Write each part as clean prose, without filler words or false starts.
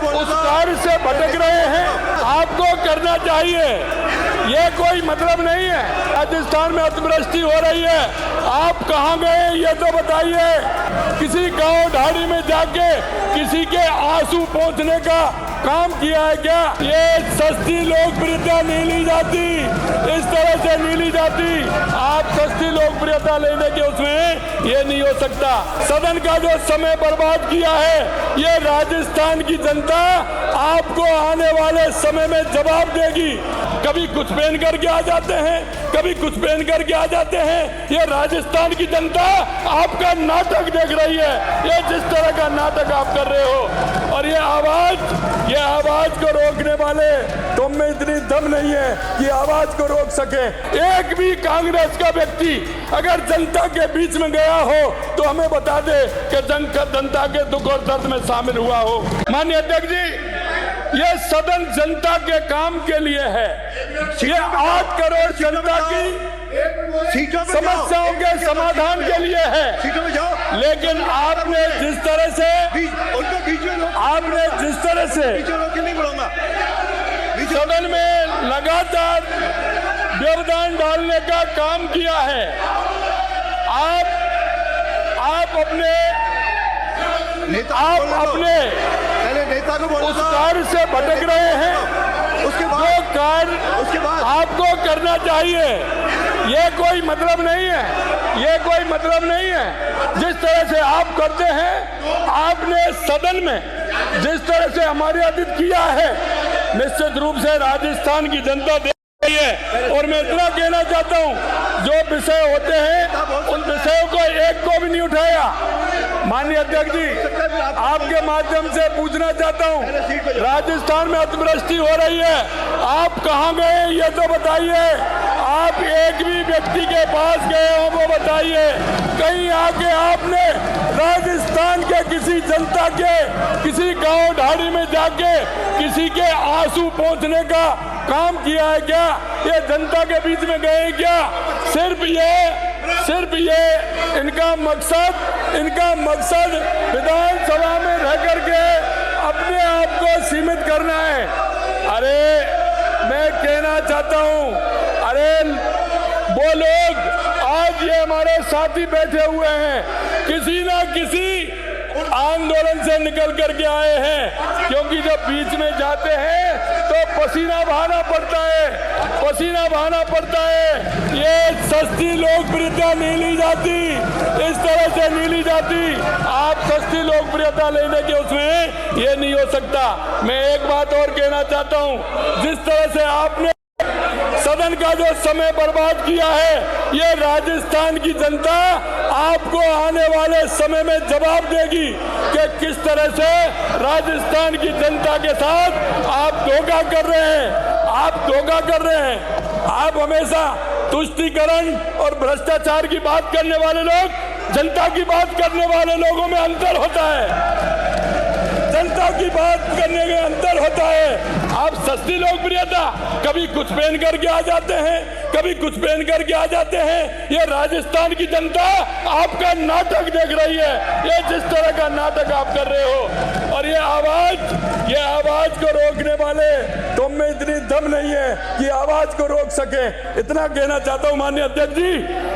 उस कार्य से भटक रहे हैं। आपको करना चाहिए, ये कोई मतलब नहीं है। राजस्थान में अतिवृष्टि हो रही है, आप कहाँ गए ये तो बताइए। किसी गांव ढाड़ी में जाके किसी के आंसू पोंछने का काम किया है क्या? ये सस्ती लोकप्रियता नहीं ली जाती, इस तरह से नहीं ली जाती। आप सस्ती लोकप्रियता लेने के उसमें ये नहीं हो सकता। सदन का जो समय बर्बाद किया है, ये राजस्थान की जनता आपको आने वाले समय में जवाब देगी। कभी कुछ पहन करके आ जाते हैं, कभी कुछ पहन करके आ जाते हैं। ये राजस्थान की जनता आपका नाटक देख रही है, ये जिस तरह का नाटक आप कर रहे हो। और ये आवाज को रोकने वाले तुम में इतनी दम नहीं है कि आवाज को रोक सके। एक भी कांग्रेस का व्यक्ति अगर जनता के बीच में गया हो तो हमें बता दे कि जनता के दुख और दर्द में शामिल हुआ हो। माननीय अध्यक्ष जी, ये सदन जनता के काम के लिए है। ये 8 करोड़ जनता की समस्याओं के समाधान के लिए है। लेकिन आपने जिस तरह से सदन में लगातार व्यवधान डालने का काम किया है, आप अपने नेता को उस कार्य से भटक रहे हैं। जो कार्य आपको करना चाहिए, ये कोई मतलब नहीं है, ये कोई मतलब नहीं है। जिस तरह से आप करते हैं, आपने सदन में जिस तरह से हमारे अतीत किया है, निश्चित रूप से राजस्थान की जनता देख रही है। और मैं इतना कहना चाहता हूँ, जो विषय होते हैं उन विषयों को एक को भी नहीं उठाया। माननीय अध्यक्ष जी, आपके माध्यम से पूछना चाहता हूँ, राजस्थान में अतिवृष्टि हो रही है, आप कहाँ गए ये तो बताइए। आप एक भी व्यक्ति के पास गए हो वो बताइए। कहीं आके आपने राजस्थान के किसी जनता के किसी गांव ढाड़ी में जाके किसी के आंसू पोंछने का काम किया है क्या? ये जनता के बीच में गए क्या? सिर्फ ये इनका मकसद विधानसभा में रह करके अपने आप को सीमित करना है। अरे मैं कहना चाहता हूँ, अरे वो लोग आज ये हमारे साथी बैठे हुए हैं, किसी ना किसी आंदोलन से निकल करके आए हैं, क्योंकि जब बीच में जाते हैं तो पसीना बहाना पड़ता है। ये सस्ती लोकप्रियता नहीं ली जाती, इस तरह से नहीं ली जाती। आप सस्ती लोकप्रियता लेने के उसमें ये नहीं हो सकता। मैं एक बात और कहना चाहता हूँ, जिस तरह से आपने सदन का जो समय बर्बाद किया है, ये राजस्थान की जनता आपको आने वाले समय में जवाब देगी कि किस तरह से राजस्थान की जनता के साथ आप धोखा कर रहे हैं। आप हमेशा तुष्टीकरण और भ्रष्टाचार की बात करने वाले लोग, जनता की बात करने वाले लोगों में अंतर होता है। जनता की बात करने में अंतर होता है। आप सस्ती लोकप्रियता, कभी कुछ पहन करके आ जाते हैं, कभी कुछ पहन करके आ जाते हैं। ये राजस्थान की जनता आपका नाटक देख रही है, ये जिस तरह का नाटक आप कर रहे हो। और ये आवाज को रोकने वाले तुम में इतनी दम नहीं है कि आवाज को रोक सके। इतना कहना चाहता हूँ माननीय अध्यक्ष जी,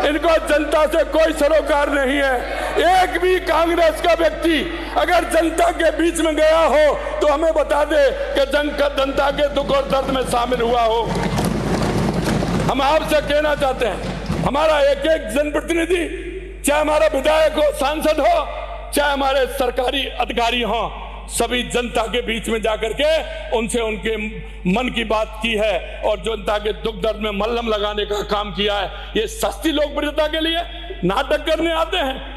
इनको जनता से कोई सरोकार नहीं है। एक भी कांग्रेस का व्यक्ति अगर जनता के बीच में गया हो तो हमें बता दे कि जनता के दुख और दर्द में शामिल हुआ हो। हम आपसे कहना चाहते हैं, हमारा एक एक जनप्रतिनिधि, चाहे हमारा विधायक हो, सांसद हो, चाहे हमारे सरकारी अधिकारी हो, सभी जनता के बीच में जाकर के उनसे उनके मन की बात की है और जनता के दुख दर्द में मलहम लगाने का काम किया है। ये सस्ती लोकप्रियता के लिए नाटक करने आते हैं।